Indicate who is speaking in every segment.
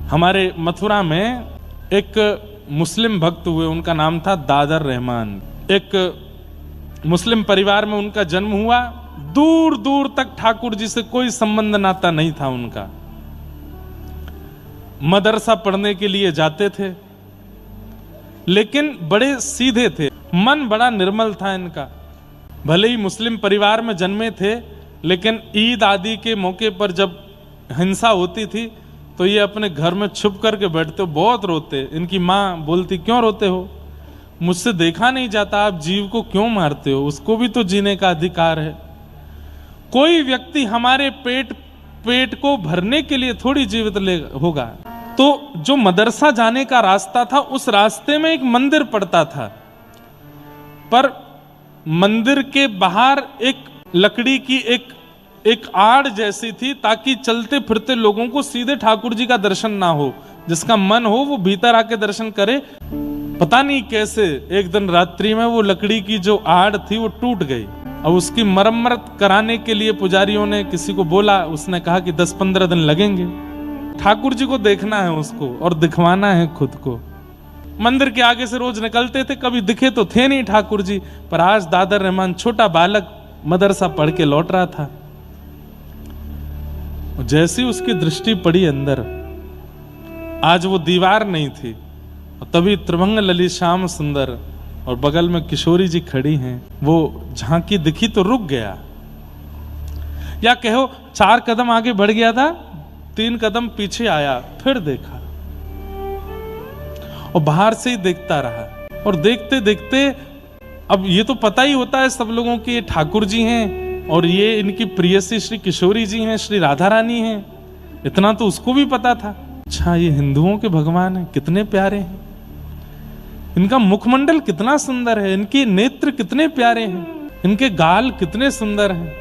Speaker 1: हमारे मथुरा में एक मुस्लिम भक्त हुए, उनका नाम था दादर रहमान। एक मुस्लिम परिवार में उनका जन्म हुआ। दूर दूर तक ठाकुर जी से कोई संबंध नाता नहीं था उनका। मदरसा पढ़ने के लिए जाते थे, लेकिन बड़े सीधे थे, मन बड़ा निर्मल था इनका। भले ही मुस्लिम परिवार में जन्मे थे, लेकिन ईद आदि के मौके पर जब हिंसा होती थी तो ये अपने घर में छुप करके बैठते, बहुत रोते। इनकी माँ बोलती, क्यों रोते हो? मुझसे देखा नहीं जाता, आप जीव को क्यों मारते हो? उसको भी तो जीने का अधिकार है। कोई व्यक्ति हमारे पेट को भरने के लिए थोड़ी जीवित होगा। तो जो मदरसा जाने का रास्ता था, उस रास्ते में एक मंदिर पड़ता था, पर मंदिर के बाहर एक लकड़ी की एक आड़ जैसी थी, ताकि चलते फिरते लोगों को सीधे ठाकुर जी का दर्शन ना हो। जिसका मन हो वो भीतर आके दर्शन करे। पता नहीं कैसे एक दिन रात्रि में वो लकड़ी की जो आड़ थी वो टूट गई। अब उसकी मरम्मत कराने के लिए पुजारियों ने किसी को बोला, उसने कहा कि 10-15 दिन लगेंगे। ठाकुर जी को देखना है उसको और दिखवाना है खुद को। मंदिर के आगे से रोज निकलते थे, कभी दिखे तो थे नहीं ठाकुर जी। पर आज दादर रहमान छोटा बालक मदरसा पढ़ के लौट रहा था। जैसी उसकी दृष्टि पड़ी अंदर, आज वो दीवार नहीं थी, तभी त्रिभंग ललित श्याम सुंदर और बगल में किशोरी जी खड़ी हैं। वो झांकी दिखी तो रुक गया, या कहो 4 कदम आगे बढ़ गया था, 3 कदम पीछे आया, फिर देखा और बाहर से ही देखता रहा। और देखते देखते अब ये तो पता ही होता है सब लोगों की, ये ठाकुर जी हैं और ये इनकी प्रियसी श्री किशोरी जी हैं, श्री राधा रानी हैं। इतना तो उसको भी पता था। अच्छा, ये हिंदुओं के भगवान हैं, कितने प्यारे हैं। इनका मुखमंडल कितना सुंदर है, इनके नेत्र कितने प्यारे हैं, इनके गाल कितने सुंदर हैं,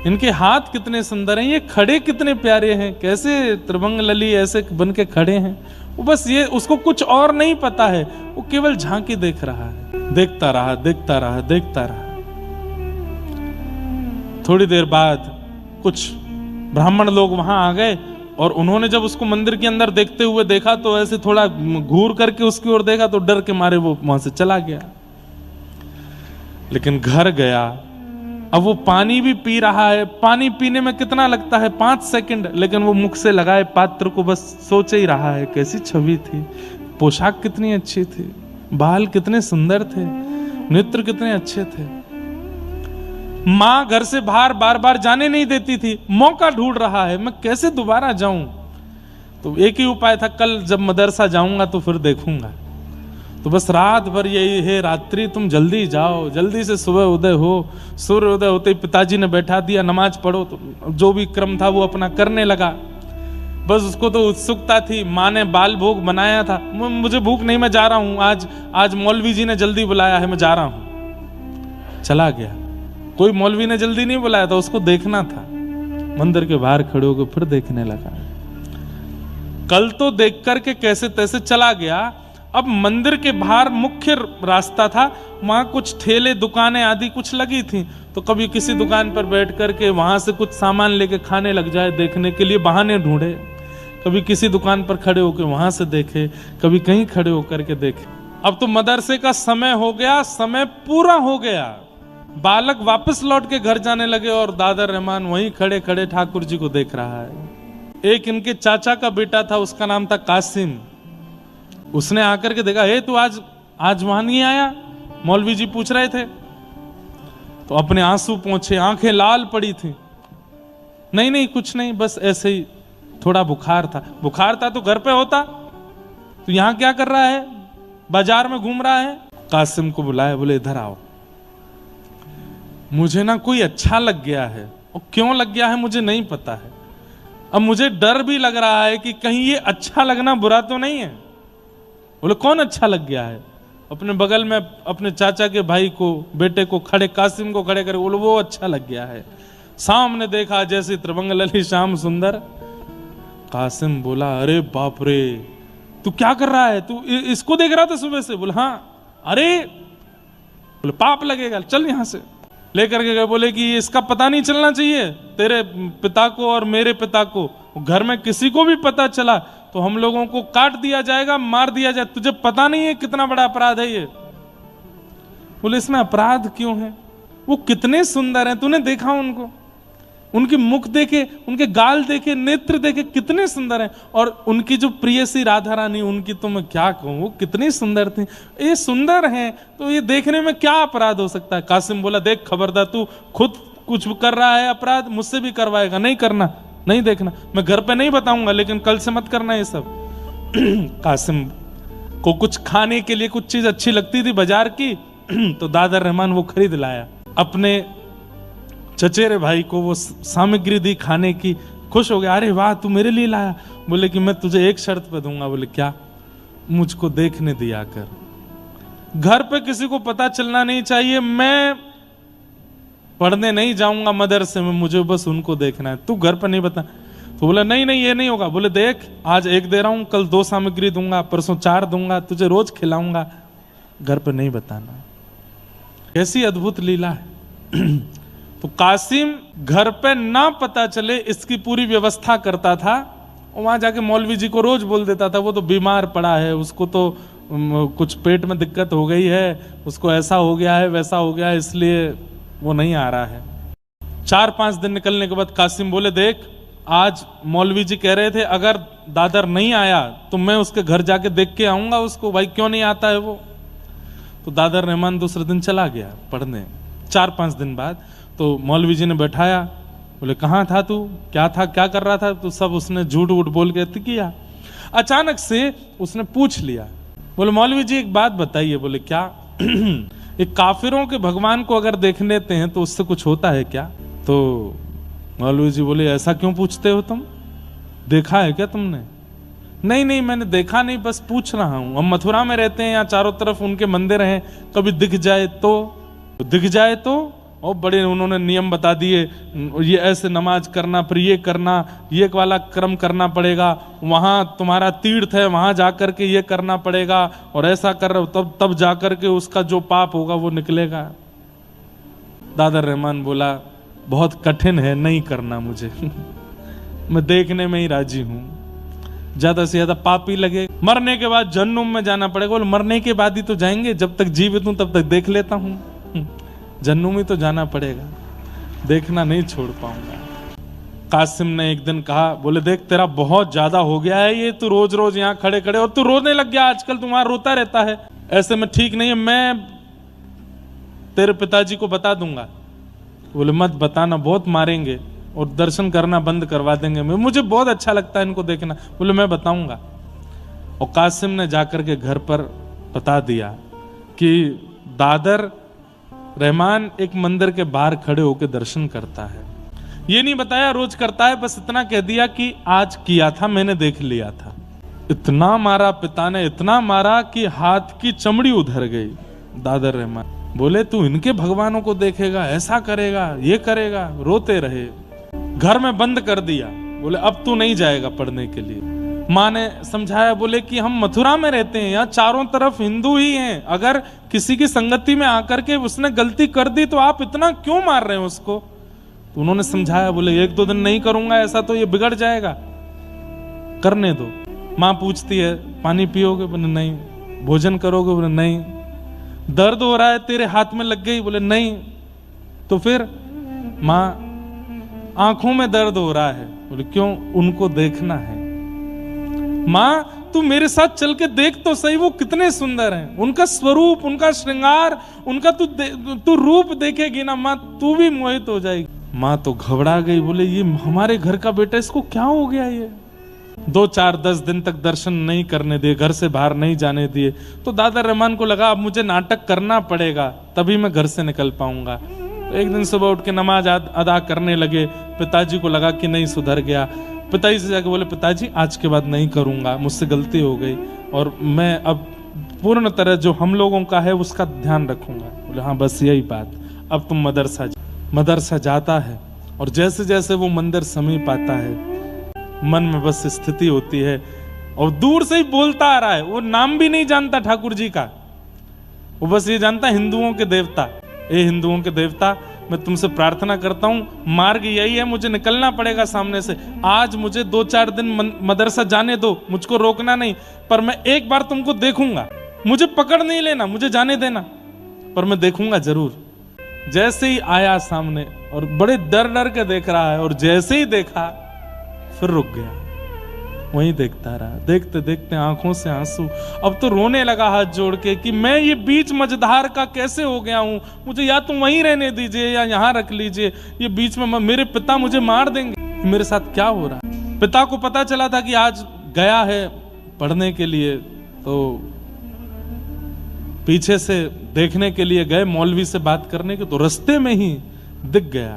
Speaker 1: इनके हाथ कितने सुंदर हैं, ये खड़े कितने प्यारे हैं, कैसे त्रिभंग लली ऐसे बन के खड़े हैं। वो बस ये, उसको कुछ और नहीं पता है, वो केवल झांकी देख रहा है। देखता रहा, देखता रहा, देखता रहा। थोड़ी देर बाद कुछ ब्राह्मण लोग वहां आ गए और उन्होंने जब उसको मंदिर के अंदर देखते हुए देखा तो ऐसे थोड़ा घूर करके उसकी ओर देखा, तो डर के मारे वो वहां से चला गया। लेकिन घर गया, अब वो पानी भी पी रहा है। पानी पीने में कितना लगता है? 5 सेकंड, लेकिन वो मुख से लगाए पात्र को बस सोच ही रहा है। कैसी छवि थी, पोशाक कितनी अच्छी थी, बाल कितने सुंदर थे, नेत्र कितने अच्छे थे। मां घर से बाहर बार बार जाने नहीं देती थी, मौका ढूंढ रहा है, मैं कैसे दोबारा जाऊं। तो एक ही उपाय था, कल जब मदरसा जाऊंगा तो फिर देखूंगा। तो बस रात भर यही है, रात्रि तुम जल्दी जाओ, जल्दी से सुबह उदय हो। सूर्य उदय होते ही पिताजी ने बैठा दिया, नमाज पढ़ो। तो जो भी क्रम था वो अपना करने लगा। बस उसको तो उत्सुकता थी। माँ ने बाल भोग बनाया था, मुझे भूख नहीं, मैं जा रहा हूँ, आज मौलवी जी ने जल्दी बुलाया है, मैं जा रहा हूँ। चला गया। कोई मौलवी ने जल्दी नहीं बुलाया था, उसको देखना था। मंदिर के बाहर खड़े होकर फिर देखने लगा। कल तो देख करके कैसे तैसे चला गया। अब मंदिर के बाहर मुख्य रास्ता था, वहां कुछ ठेले दुकानें आदि कुछ लगी थी। तो कभी किसी दुकान पर बैठ करके वहां से कुछ सामान लेके खाने लग जाए, देखने के लिए बहाने ढूंढे। कभी किसी दुकान पर खड़े होकर वहां से देखे, कभी कहीं खड़े होकर के देखे। अब तो मदरसे का समय हो गया, समय पूरा हो गया। बालक वापस लौट के घर जाने लगे और दादर रहमान वहीं खड़े खड़े ठाकुर जी को देख रहा है। एक इनके चाचा का बेटा था, उसका नाम था कासिम। उसने आकर के देखा, हे तू आज वहां नहीं आया? मौलवी जी पूछ रहे थे। तो अपने आंसू पोंछे, आंखें लाल पड़ी थी। नहीं कुछ नहीं, बस ऐसे ही थोड़ा बुखार था। बुखार था तो घर पे होता, तो यहां क्या कर रहा है? बाजार में घूम रहा है। कासिम को बुलाया, बोले इधर आओ, मुझे ना कोई अच्छा लग गया है, और क्यों लग गया है मुझे नहीं पता है। अब मुझे डर भी लग रहा है कि कहीं ये अच्छा लगना बुरा तो नहीं है। बोले कौन अच्छा लग गया है? अपने बगल में अपने चाचा के भाई को, बेटे को खड़े, कासिम को खड़े करे, बोले वो अच्छा लग गया है। सामने देखा जैसे त्रिभंग ललित श्याम सुंदर। कासिम बोला, अरे बाप रे, तू क्या कर रहा है? तू इसको देख रहा था सुबह से? बोले हाँ। अरे, बोले पाप लगेगा, चल यहां से। लेकर के गए, बोले कि इसका पता नहीं चलना चाहिए तेरे पिता को और मेरे पिता को। घर में किसी को भी पता चला तो हम लोगों को काट दिया जाएगा, मार दिया जाए, तुझे पता नहीं है कितना बड़ा अपराध है ये। बोले इसमें अपराध क्यों है? वो कितने सुंदर हैं, तूने देखा उनको? उनकी मुख देखे, उनके गाल देखे, नेत्र देखे, कितने सुंदर हैं। और उनकी जो प्रियसी राधा रानी, उनकी तो मैं क्या कहूं, वो कितनी सुंदर थी। ये सुंदर हैं तो ये देखने में क्या अपराध हो सकता है? कासिम बोला देख खबरदार, तू खुद कुछ कर रहा है अपराध, मुझसे भी करवाएगा, नहीं करना, नहीं देखना। मैं घर पे नहीं बताऊंगा, लेकिन कल से मत करना ये सब। कासिम को कुछ खाने के लिए कुछ चीज अच्छी लगती थी बाजार की, तो दादर रहमान वो खरीद लाया। अपने चचेरे भाई को वो सामग्री दी खाने की, खुश हो गया, अरे वाह तू मेरे लिए लाया। बोले कि मैं तुझे एक शर्त पे दूंगा। बोले क्या? मुझको देखने दिया कर, घर पे किसी को पता चलना नहीं चाहिए, मैं पढ़ने नहीं जाऊंगा मदरसे में, मुझे बस उनको देखना है, तू घर पे नहीं बता। तो बोला नहीं नहीं ये नहीं होगा। बोले देख आज एक दे रहा हूं, कल 2 सामग्री दूंगा, परसों 4 दूंगा, तुझे रोज खिलाऊंगा, घर पे नहीं बताना। कैसी अद्भुत लीला है। तो कासिम घर पे ना पता चले इसकी पूरी व्यवस्था करता था। वहां जाके मौलवी जी को रोज बोल देता था वो तो बीमार पड़ा है, उसको तो कुछ पेट में दिक्कत हो गई है, उसको ऐसा हो गया है वैसा हो गया है, इसलिए वो नहीं आ रहा है। 4-5 दिन निकलने के बाद कासिम बोले देख आज मौलवी जी कह रहे थे अगर दादर नहीं आया तो मैं उसके घर जाके देख के आऊंगा उसको, भाई क्यों नहीं आता है वो। तो दादर रहमान दूसरे दिन चला गया पढ़ने। 4-5 दिन बाद तो मौलवी जी ने बैठाया, बोले कहाँ था तू, क्या था, क्या कर रहा था? तो सब उसने झूठ वूठ बोल के किया। अचानक से उसने पूछ लिया, बोले मौलवी जी एक बात बताइए। बोले क्या? एक काफिरों के भगवान को अगर देख लेते हैं तो उससे कुछ होता है क्या? तो मौलवी जी बोले ऐसा क्यों पूछते हो तुम, देखा है क्या तुमने? नहीं नहीं मैंने देखा नहीं, बस पूछ रहा हूं। हम मथुरा में रहते हैं, यहाँ चारों तरफ उनके मंदिर हैं, कभी दिख जाए तो और बड़े उन्होंने नियम बता दिए, ये ऐसे नमाज करना, फिर ये करना, ये वाला क्रम करना पड़ेगा, वहां तुम्हारा तीर्थ है वहां जाकर के ये करना पड़ेगा, और ऐसा कर रहे हो तब जाकर के उसका जो पाप होगा वो निकलेगा। दादर रहमान बोला बहुत कठिन है, नहीं करना मुझे। मैं देखने में ही राजी हूं, ज्यादा से ज्यादा पापी लगे, मरने के बाद जहन्नुम में जाना पड़ेगा। बोले मरने के बाद ही तो जाएंगे, जब तक जीवित हूं तब तक देख लेता हूं, जहन्नुम ही तो जाना पड़ेगा, देखना नहीं छोड़ पाऊंगा। कासिम ने एक दिन कहा, बोले देख तेरा बहुत ज्यादा हो गया है ये, तू रोज रोज यहाँ खड़े खड़े और तू रोने लग गया आजकल, तू वहां रोता रहता है, ऐसे में ठीक नहीं है, मैं तेरे पिताजी को बता दूंगा। बोले मत बताना, बहुत मारेंगे और दर्शन करना बंद करवा देंगे, मुझे बहुत अच्छा लगता है इनको देखना। बोले मैं बताऊंगा। और कासिम ने जाकर के घर पर बता दिया कि दादर रहमान एक मंदिर के बाहर खड़े होकर दर्शन करता है। ये नहीं बताया रोज करता है, बस इतना कह दिया कि आज किया था, मैंने देख लिया था। इतना मारा पिता ने, इतना मारा कि हाथ की चमड़ी उधर गई। दादर रहमान बोले तू इनके भगवानों को देखेगा, ऐसा करेगा, ये करेगा, रोते रहे। घर में बंद कर दिया। बोले अब तू नहीं जाएगा पढ़ने के लिए। माँ ने समझाया, बोले कि हम मथुरा में रहते हैं, यहाँ चारों तरफ हिंदू ही हैं, अगर किसी की संगति में आकर के उसने गलती कर दी तो आप इतना क्यों मार रहे हैं उसको? तो उन्होंने समझाया, बोले 1-2 दिन नहीं करूंगा ऐसा तो ये बिगड़ जाएगा, करने दो। माँ पूछती है पानी पियोगे? बोले नहीं। भोजन करोगे? बोले नहीं। दर्द हो रहा है तेरे हाथ में लग गई? बोले नहीं। तो फिर? माँ आंखों में दर्द हो रहा है। बोले क्यों? उनको देखना है। माँ तू मेरे साथ चल के देख तो सही, वो कितने सुंदर हैं, उनका स्वरूप, उनका श्रृंगार, उनका तू रूप देखेगी ना माँ, तू भी मोहित हो जाएगी। माँ तो घबरा गई, बोले ये हमारे घर का बेटा, इसको क्या हो गया? ये 2-4-10 दिन तक दर्शन नहीं करने दिए, घर से बाहर नहीं जाने दिए। तो दादर रहमान को लगा अब मुझे नाटक करना पड़ेगा, तभी मैं घर से निकल पाऊंगा। एक दिन सुबह उठ के नमाज अदा करने लगे। पिताजी को लगा कि नहीं सुधर गया। पिताजी से जाके बोले पिताजी आज के बाद नहीं करूंगा, मुझसे गलती हो गई और मैं अब पूर्ण तरह जो हम लोगों का है उसका ध्यान रखूंगा। बोले हाँ बस यही बात। अब तुम मदरसा जाता है और जैसे जैसे वो मंदिर समीप आता है मन में बस स्थिति होती है और दूर से ही बोलता आ रहा है। वो नाम भी नहीं जानता ठाकुर जी का, वो बस ये जानता हिंदुओं के देवता, ए हिंदुओं के देवता मैं तुमसे प्रार्थना करता हूँ, मार्ग यही है, मुझे निकलना पड़ेगा सामने से। आज मुझे 2-4 दिन मदरसा जाने दो, मुझको रोकना नहीं, पर मैं एक बार तुमको देखूंगा। मुझे पकड़ नहीं लेना, मुझे जाने देना, पर मैं देखूंगा जरूर। जैसे ही आया सामने और बड़े डर डर के देख रहा है, और जैसे ही देखा फिर रुक गया, वहीं देखता रहा। देखते देखते आंखों से आंसू, अब तो रोने लगा हाथ जोड़ के कि मैं ये बीच मझधार का कैसे हो गया हूं, मुझे या तो वहीं रहने दीजिए या यहां रख लीजिए, ये बीच में मेरे पिता मुझे मार देंगे, मेरे साथ क्या हो रहा है। पिता को पता चला था कि आज गया है पढ़ने के लिए, तो पीछे से देखने के लिए गए मौलवी से बात करने के, तो रास्ते में ही दिख गया।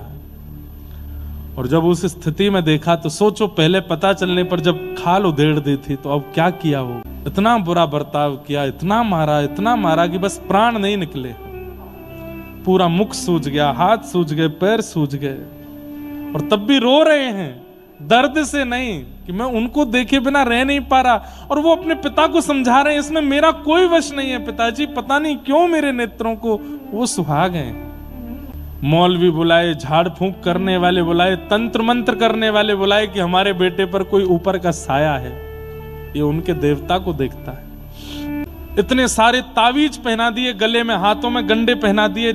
Speaker 1: और जब उस स्थिति में देखा तो सोचो, पहले पता चलने पर जब खाल उधेड़ दी थी तो अब क्या किया हो। इतना बुरा बर्ताव किया, इतना मारा कि बस प्राण नहीं निकले। पूरा मुख सूज गया, हाथ सूज गए, पैर सूज गए, और तब भी रो रहे हैं दर्द से, नहीं कि मैं उनको देखे बिना रह नहीं पा रहा। और वो अपने पिता को समझा रहे हैं, इसमें मेरा कोई वश नहीं है पिताजी, पता नहीं क्यों मेरे नेत्रों को वो सुहा गए। मौलवी बुलाए, झाड़ फूंक करने वाले बुलाए, तंत्र मंत्र करने वाले बुलाए कि हमारे बेटे पर कोई ऊपर का साया है, ये उनके देवता को देखता है। इतने सारे तावीज पहना दिए गले में, हाथों में गंडे पहना दिए,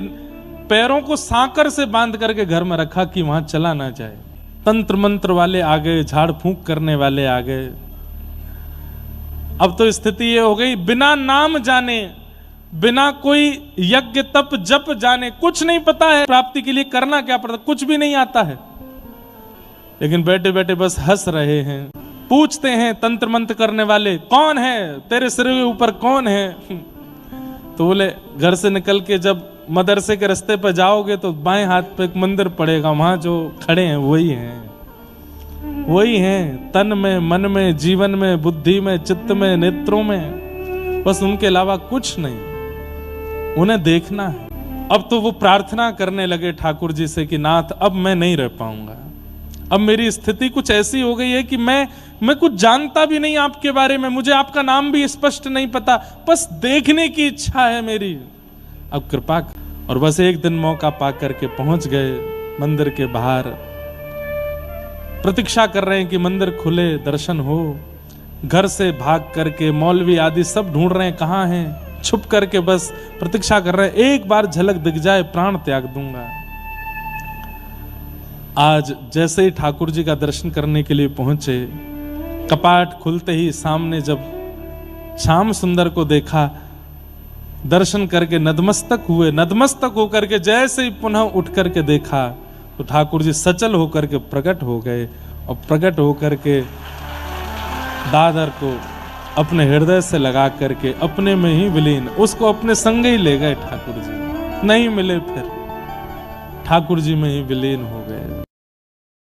Speaker 1: पैरों को सांकर से बांध करके घर में रखा कि वहां चला ना जाए। तंत्र मंत्र वाले आ गए, झाड़ फूंक करने वाले आ गए। अब तो स्थिति ये हो गई, बिना नाम जाने, बिना कोई यज्ञ तप जप जाने, कुछ नहीं पता है प्राप्ति के लिए करना क्या पड़ता, कुछ भी नहीं आता है, लेकिन बैठे बैठे बस हंस रहे हैं। पूछते हैं तंत्र मंत्र करने वाले, कौन है तेरे सिर के ऊपर, कौन है? तो बोले, घर से निकल के जब मदरसे के रास्ते पर जाओगे तो बाएं हाथ पे एक मंदिर पड़ेगा, वहां जो खड़े हैं वही हैं, वही हैं, तन में, मन में, जीवन में, बुद्धि में, चित्त में, नेत्रों में, बस उनके अलावा कुछ नहीं, उन्हें देखना है। अब तो वो प्रार्थना करने लगे ठाकुर जी से कि नाथ अब मैं नहीं रह पाऊंगा, अब मेरी स्थिति कुछ ऐसी हो गई है कि मैं कुछ जानता भी नहीं आपके बारे में, मुझे आपका नाम भी स्पष्ट नहीं पता, बस देखने की इच्छा है मेरी, अब कृपा। और बस एक दिन मौका पा करके पहुंच गए मंदिर के बाहर, प्रतीक्षा कर रहे हैं कि मंदिर खुले, दर्शन हो। घर से भाग करके मौलवी आदि सब ढूंढ रहे हैं कहाँ हैं, छुप करके बस प्रतीक्षा कर रहे हैं, एक बार झलक दिख जाए प्राण त्याग दूंगा। आज जैसे ही ठाकुर जी का दर्शन करने के लिए पहुंचे, कपाट खुलते ही सामने जब श्याम सुंदर को देखा, दर्शन करके नतमस्तक हुए, नतमस्तक होकर के जैसे ही पुनः उठ करके देखा तो ठाकुर जी सचल होकर के प्रकट हो गए, और प्रकट होकर के दादर को अपने हृदय से लगा करके अपने में ही विलीन, उसको अपने संग ही ले गए ठाकुर जी, नहीं मिले फिर, ठाकुर जी में ही विलीन हो गए।